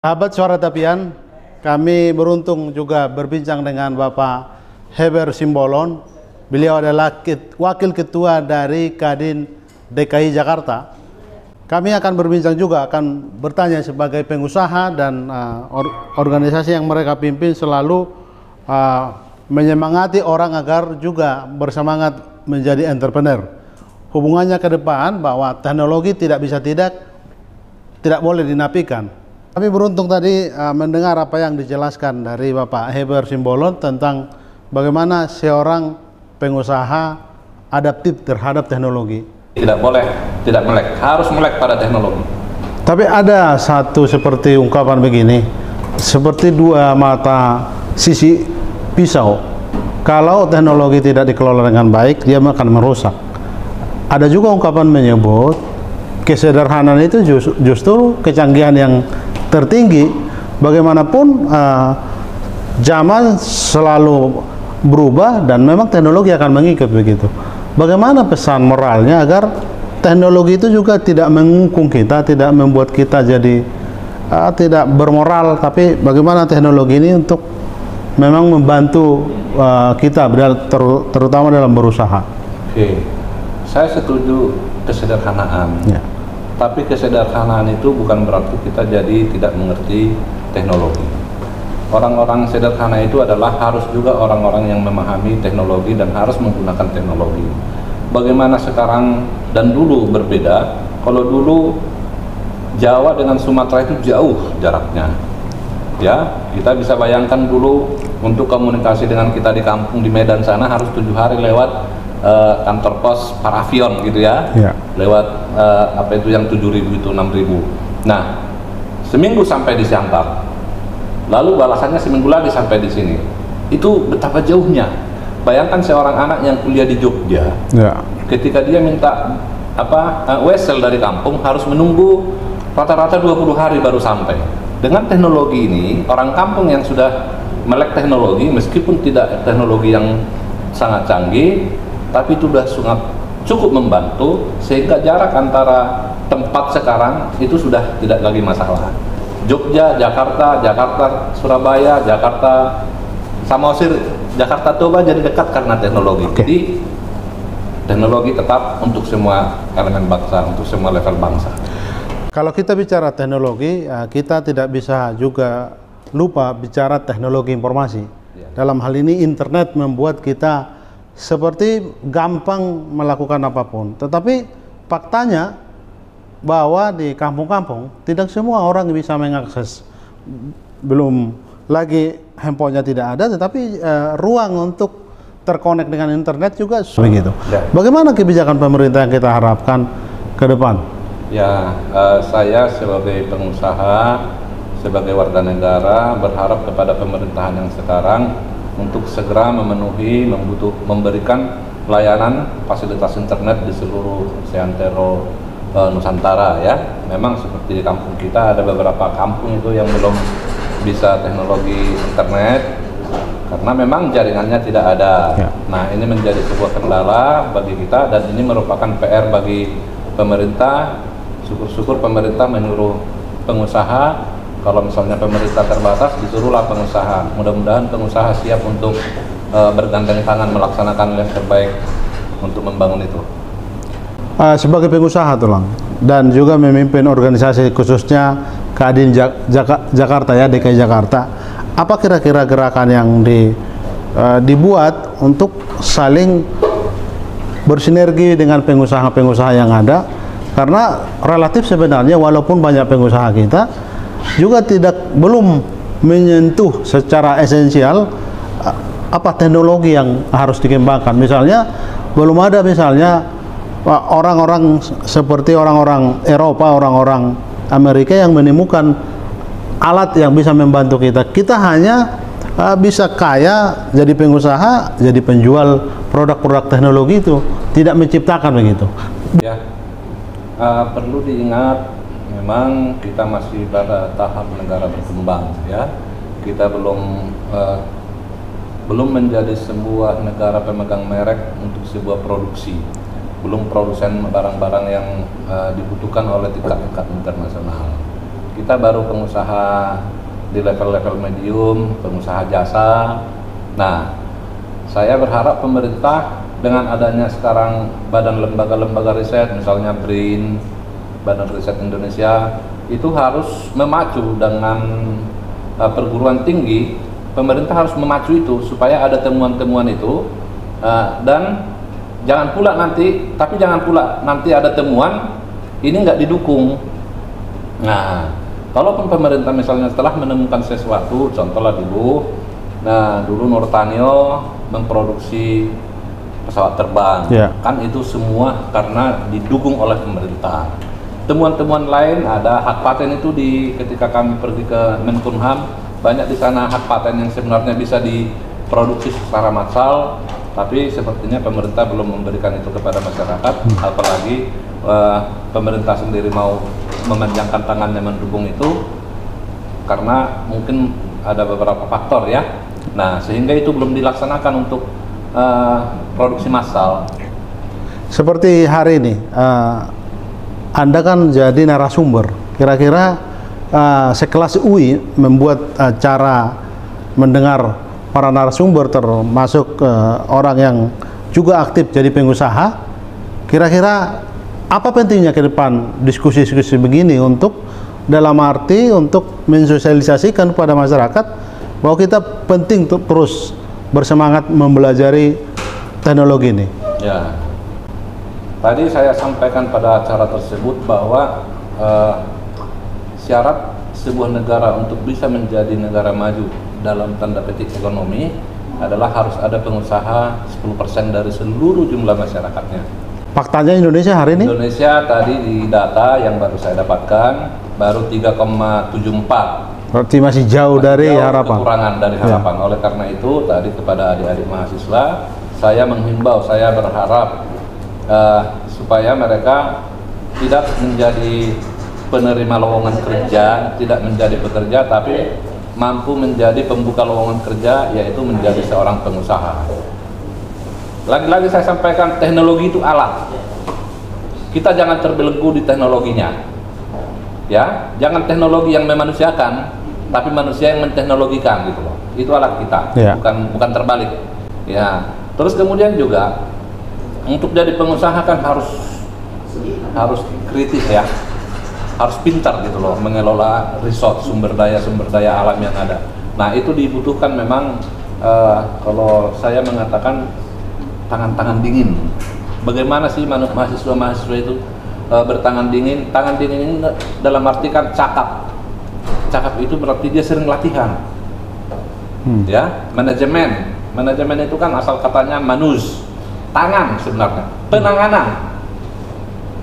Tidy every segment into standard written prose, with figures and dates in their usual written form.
Sahabat Suara Tapian, kami beruntung juga berbincang dengan Bapak Heber Simbolon. Beliau adalah Wakil Ketua dari Kadin DKI Jakarta. Kami akan berbincang juga, akan bertanya sebagai pengusaha dan organisasi yang mereka pimpin selalu menyemangati orang agar juga bersemangat menjadi entrepreneur. Hubungannya ke depan bahwa teknologi tidak boleh dinafikan. Kami beruntung tadi mendengar apa yang dijelaskan dari Bapak Heber Simbolon tentang bagaimana seorang pengusaha adaptif terhadap teknologi. Tidak boleh tidak melek, harus melek pada teknologi. Tapi ada satu seperti ungkapan begini, seperti dua mata sisi pisau. Kalau teknologi tidak dikelola dengan baik, dia akan merusak. Ada juga ungkapan menyebut kesederhanaan itu justru kecanggihan yang tertinggi. Bagaimanapun zaman selalu berubah dan memang teknologi akan mengikut begitu. Bagaimana pesan moralnya agar teknologi itu juga tidak mengungkung kita, tidak membuat kita jadi tidak bermoral, tapi bagaimana teknologi ini untuk memang membantu kita terutama dalam berusaha. Oke, saya setuju kesederhanaan. Ya. Tapi kesederhanaan itu bukan berarti kita jadi tidak mengerti teknologi. Orang-orang sederhana itu adalah harus juga orang-orang yang memahami teknologi dan harus menggunakan teknologi. Bagaimana sekarang dan dulu berbeda. Kalau dulu Jawa dengan Sumatera itu jauh jaraknya. Ya, kita bisa bayangkan dulu untuk komunikasi dengan kita di kampung di Medan sana harus 7 hari lewat kantor pos Paravion gitu ya, lewat apa itu yang 7.000 itu 6.000. Nah, seminggu sampai di Siantar, lalu balasannya seminggu lagi sampai di sini. Itu betapa jauhnya. Bayangkan seorang anak yang kuliah di Jogja, ketika dia minta wesel dari kampung harus menunggu rata-rata 20 hari baru sampai. Dengan teknologi ini, orang kampung yang sudah melek teknologi, meskipun tidak teknologi yang sangat canggih, tapi itu sudah sangat cukup membantu sehingga jarak antara tempat sekarang itu sudah tidak lagi masalah. Jogja, Jakarta, Surabaya, Jakarta, Samosir, Jakarta Toba jadi dekat karena teknologi. Jadi teknologi tetap untuk semua elemen bangsa, untuk semua level bangsa. Kalau kita bicara teknologi, kita tidak bisa juga lupa bicara teknologi informasi. Dalam hal ini internet membuat kita seperti gampang melakukan apapun, tetapi faktanya bahwa di kampung-kampung tidak semua orang bisa mengakses, belum lagi handphonenya tidak ada, tetapi ruang untuk terkonek dengan internet juga begitu. Bagaimana kebijakan pemerintah yang kita harapkan ke depan? Ya, saya sebagai pengusaha, sebagai warga negara berharap kepada pemerintahan yang sekarang untuk segera memenuhi, memberikan layanan fasilitas internet di seluruh seantero Nusantara ya. Memang seperti di kampung kita ada beberapa kampung itu yang belum bisa teknologi internet karena memang jaringannya tidak ada. Nah, ini menjadi sebuah kendala bagi kita dan ini merupakan PR bagi pemerintah. Syukur-syukur pemerintah menyuruh pengusaha. Kalau misalnya pemerintah terbatas, disuruhlah pengusaha. Mudah-mudahan pengusaha siap untuk bergandeng tangan melaksanakan yang terbaik untuk membangun itu. Sebagai pengusaha Tulang dan juga memimpin organisasi khususnya Kadin Jakarta ya, DKI Jakarta, apa kira-kira gerakan yang dibuat untuk saling bersinergi dengan pengusaha-pengusaha yang ada? Karena relatif sebenarnya walaupun banyak pengusaha kita juga belum menyentuh secara esensial apa teknologi yang harus dikembangkan. Misalnya belum ada misalnya orang-orang seperti orang-orang Eropa, orang-orang Amerika yang menemukan alat yang bisa membantu kita. Kita hanya bisa kaya jadi pengusaha, jadi penjual produk-produk teknologi itu, tidak menciptakan begitu. Ya, perlu diingat memang kita masih pada tahap negara berkembang ya. Kita belum menjadi sebuah negara pemegang merek untuk sebuah produksi. Belum produsen barang-barang yang dibutuhkan oleh tingkat internasional. kita baru pengusaha di level-level medium, pengusaha jasa. Nah, saya berharap pemerintah dengan adanya sekarang badan lembaga-lembaga riset, misalnya BRIN, Badan Riset Indonesia, itu harus memacu dengan perguruan tinggi. Pemerintah harus memacu itu supaya ada temuan-temuan itu, dan jangan pula nanti ada temuan ini nggak didukung. Nah, kalaupun pemerintah misalnya setelah menemukan sesuatu, contohlah dulu Nurtanio memproduksi pesawat terbang, kan itu semua karena didukung oleh pemerintah. Temuan-temuan lain ada hak paten itu ketika kami pergi ke Menkumham, banyak di sana hak paten yang sebenarnya bisa diproduksi secara massal, tapi sepertinya pemerintah belum memberikan itu kepada masyarakat, apalagi pemerintah sendiri mau memanjangkan tangannya mendukung itu karena mungkin ada beberapa faktor ya. Nah, sehingga itu belum dilaksanakan untuk produksi massal. Seperti hari ini, Anda kan jadi narasumber. Kira-kira sekelas UI membuat acara mendengar para narasumber termasuk orang yang juga aktif jadi pengusaha. Kira-kira apa pentingnya ke depan diskusi-diskusi begini untuk dalam arti untuk mensosialisasikan kepada masyarakat bahwa kita penting untuk terus bersemangat mempelajari teknologi ini? Ya, tadi saya sampaikan pada acara tersebut bahwa syarat sebuah negara untuk bisa menjadi negara maju dalam tanda petik ekonomi adalah harus ada pengusaha 10% dari seluruh jumlah masyarakatnya. Faktanya Indonesia hari ini? Indonesia tadi di data yang baru saya dapatkan baru 3,74. Berarti masih jauh dari harapan. Kekurangan dari harapan. Oleh karena itu tadi kepada adik-adik mahasiswa saya menghimbau, saya berharap supaya mereka tidak menjadi penerima lowongan kerja, tidak menjadi pekerja, tapi mampu menjadi pembuka lowongan kerja, yaitu menjadi seorang pengusaha. Lagi-lagi saya sampaikan, teknologi itu alat. Kita jangan terbelenggu di teknologinya. Ya, jangan teknologi yang memanusiakan, tapi manusia yang menteknologikan gitu loh. Itu alat kita, bukan terbalik. Ya. Terus kemudian juga untuk jadi pengusaha kan harus kritis ya. Harus pintar gitu loh mengelola resource, sumber daya alam yang ada. Nah, itu dibutuhkan memang kalau saya mengatakan tangan-tangan dingin. Bagaimana sih mahasiswa-mahasiswa itu bertangan dingin? Tangan dingin ini dalam arti kan cakap. Cakap itu berarti dia sering latihan. Ya, manajemen itu kan asal katanya manus, tangan sebenarnya, penanganan.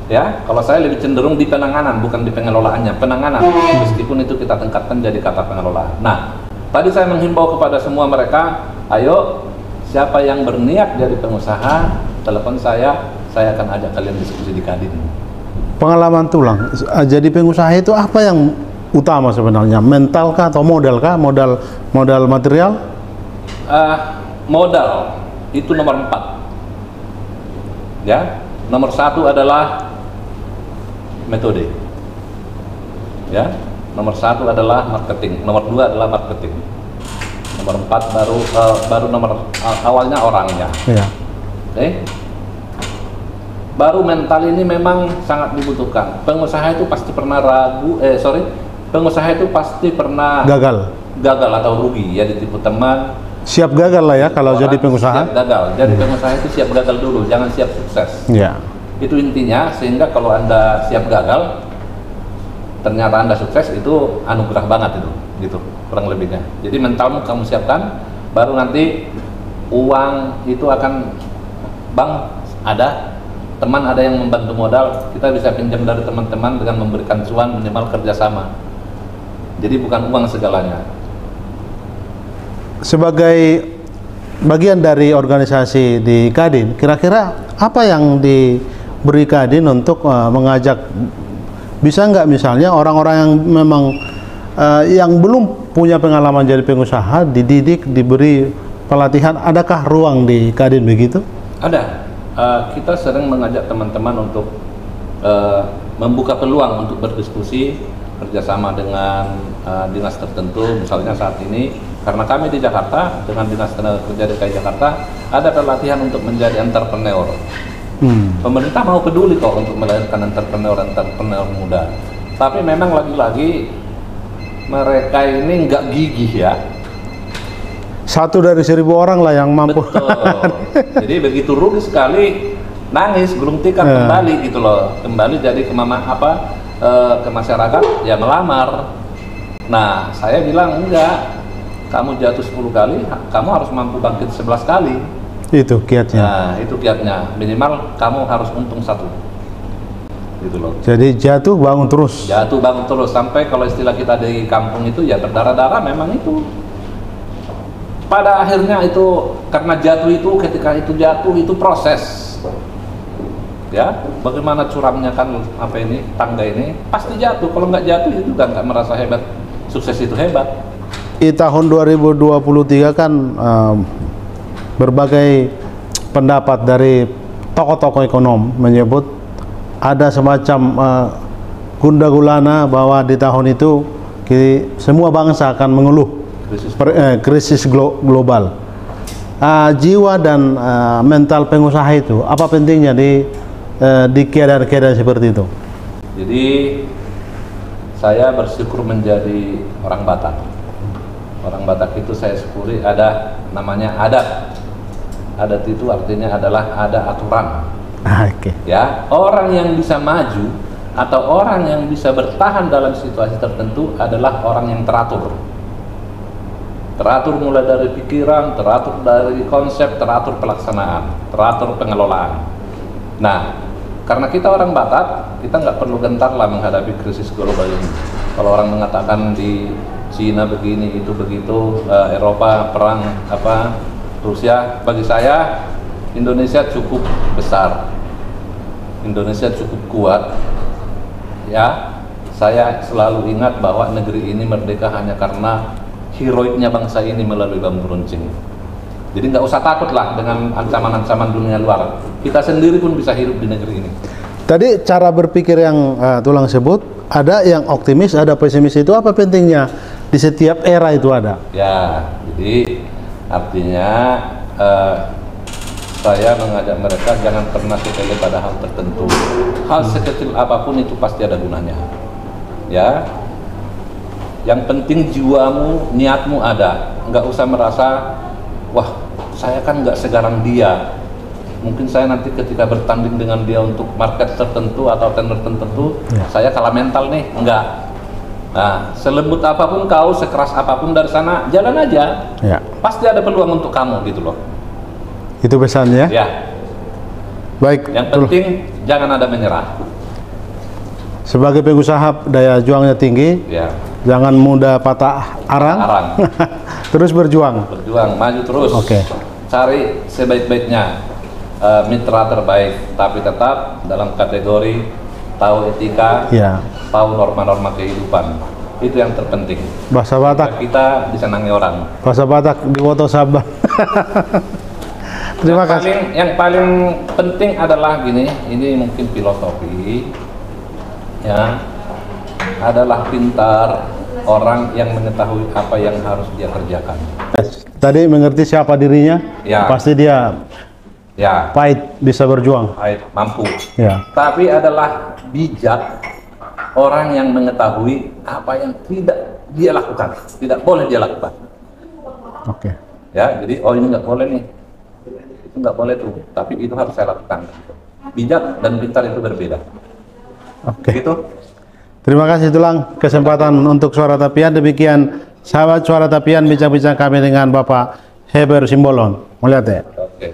Ya, kalau saya lebih cenderung di penanganan, bukan di pengelolaannya, penanganan. Meskipun itu kita tingkatkan jadi kata pengelolaan. Nah, tadi saya menghimbau kepada semua mereka, ayo siapa yang berniat jadi pengusaha, telepon saya akan ajak kalian diskusi di Kadin. Pengalaman tulang, jadi pengusaha itu apa yang utama sebenarnya? Mental kah atau modal kah? Modal material? Modal itu nomor 4. Ya, nomor 1 adalah metode. Ya, nomor 1 adalah marketing, nomor 2 adalah marketing. Nomor 4 baru nomor awalnya orangnya. Ya. Baru mental ini memang sangat dibutuhkan. Pengusaha itu pasti pernah pengusaha itu pasti pernah gagal atau rugi ya, ditipu teman. Siap gagal lah ya kalau jadi pengusaha. Siap gagal. Jadi pengusaha itu siap gagal dulu, jangan siap sukses. Ya. Itu intinya, sehingga kalau Anda siap gagal, ternyata Anda sukses, itu anugerah banget itu, gitu kurang lebihnya. Jadi mentalmu kamu siapkan, baru nanti uang itu akan, bang ada, teman ada yang membantu modal, kita bisa pinjam dari teman-teman dengan memberikan cuan minimal kerjasama. Jadi bukan uang segalanya. Sebagai bagian dari organisasi di Kadin, kira-kira apa yang diberi Kadin untuk mengajak, bisa nggak misalnya orang-orang yang memang yang belum punya pengalaman jadi pengusaha dididik, diberi pelatihan, adakah ruang di Kadin begitu? Ada. Kita sering mengajak teman-teman untuk membuka peluang untuk berdiskusi kerjasama dengan dinas tertentu. Misalnya saat ini karena kami di Jakarta dengan Dinas Tenaga Kerja DKI Jakarta ada pelatihan untuk menjadi entrepreneur. Pemerintah mau peduli kok untuk melahirkan entrepreneur muda. Tapi memang lagi-lagi mereka ini nggak gigih ya. 1 dari 1.000 orang lah yang mampu. Betul. Jadi begitu rugi sekali, nangis gulung tikar kembali gitu loh, kembali jadi ke masyarakat ya melamar. Nah saya bilang enggak, kamu jatuh 10 kali, kamu harus mampu bangkit 11 kali. Itu kiatnya. Nah itu kiatnya, minimal kamu harus untung 1 gitu loh. Jadi jatuh bangun terus. Jatuh bangun terus sampai kalau istilah kita di kampung itu ya berdarah-darah. Memang itu pada akhirnya itu karena jatuh itu, ketika itu jatuh itu proses ya, bagaimana curamnya kan tangga ini pasti jatuh. Kalau nggak jatuh itu juga nggak merasa hebat, sukses itu hebat. Di tahun 2023 kan berbagai pendapat dari tokoh-tokoh ekonom menyebut ada semacam gundah gulana bahwa di tahun itu semua bangsa akan mengeluh krisis global. Jiwa dan mental pengusaha itu apa pentingnya di keadaan-keadaan seperti itu? Jadi saya bersyukur menjadi orang Batak. Orang Batak itu saya syukuri ada namanya adat. Adat itu artinya adalah ada aturan. Ya, orang yang bisa maju atau orang yang bisa bertahan dalam situasi tertentu adalah orang yang teratur. Teratur mulai dari pikiran, teratur dari konsep, teratur pelaksanaan, teratur pengelolaan. Nah, karena kita orang Batak, kita nggak perlu gentar lah menghadapi krisis global ini. Kalau orang mengatakan di Cina begini, itu begitu, Eropa perang Rusia, bagi saya Indonesia cukup besar, Indonesia cukup kuat. Ya, saya selalu ingat bahwa negeri ini merdeka hanya karena heroiknya bangsa ini melalui bambu runcing. Jadi nggak usah takut lah dengan ancaman-ancaman dunia luar. Kita sendiri pun bisa hidup di negeri ini. Tadi cara berpikir yang Tulang sebut, ada yang optimis, ada pesimis, itu apa pentingnya di setiap era itu ada? Ya, jadi artinya saya mengajak mereka jangan pernah sepele pada hal tertentu. Hal sekecil apapun itu pasti ada gunanya. Ya. Yang penting jiwamu, niatmu ada. Nggak usah merasa, wah saya kan nggak segarang dia. Mungkin saya nanti ketika bertanding dengan dia untuk market tertentu atau tender tertentu, saya kalah mental nih. Enggak. Nah, selembut apapun kau, sekeras apapun dari sana, jalan aja. Ya. Pasti ada peluang untuk kamu gitu loh. Itu pesannya. Ya. Baik. Yang penting jangan ada menyerah. Sebagai pengusaha daya juangnya tinggi. Ya. Jangan mudah patah arang. Terus berjuang. Berjuang, maju terus. Oke. Cari sebaik-baiknya mitra terbaik, tapi tetap dalam kategori tahu etika, tahu norma-norma kehidupan. Itu yang terpenting. Bahasa Batak. Kita disenangi orang. Bahasa Batak di foto Sabah. Terima kasih. Yang paling penting adalah gini, ini mungkin filosofi. Ya, adalah pintar orang yang mengetahui apa yang harus dia kerjakan. Tadi mengerti siapa dirinya, pasti dia pahit bisa berjuang. Pahit, mampu. Tapi adalah bijak orang yang mengetahui apa yang tidak dia lakukan, tidak boleh dia lakukan. Oke. Ya, jadi ini nggak boleh nih, itu nggak boleh tuh, tapi itu harus saya lakukan. Bijak dan pintar itu berbeda. Oke. Gitu. Terima kasih Tulang kesempatan untuk Suara Tapian. Demikian sahabat Suara Tapian, bincang-bincang kami dengan Bapak Heber Simbolon. Melihat ya. Oke.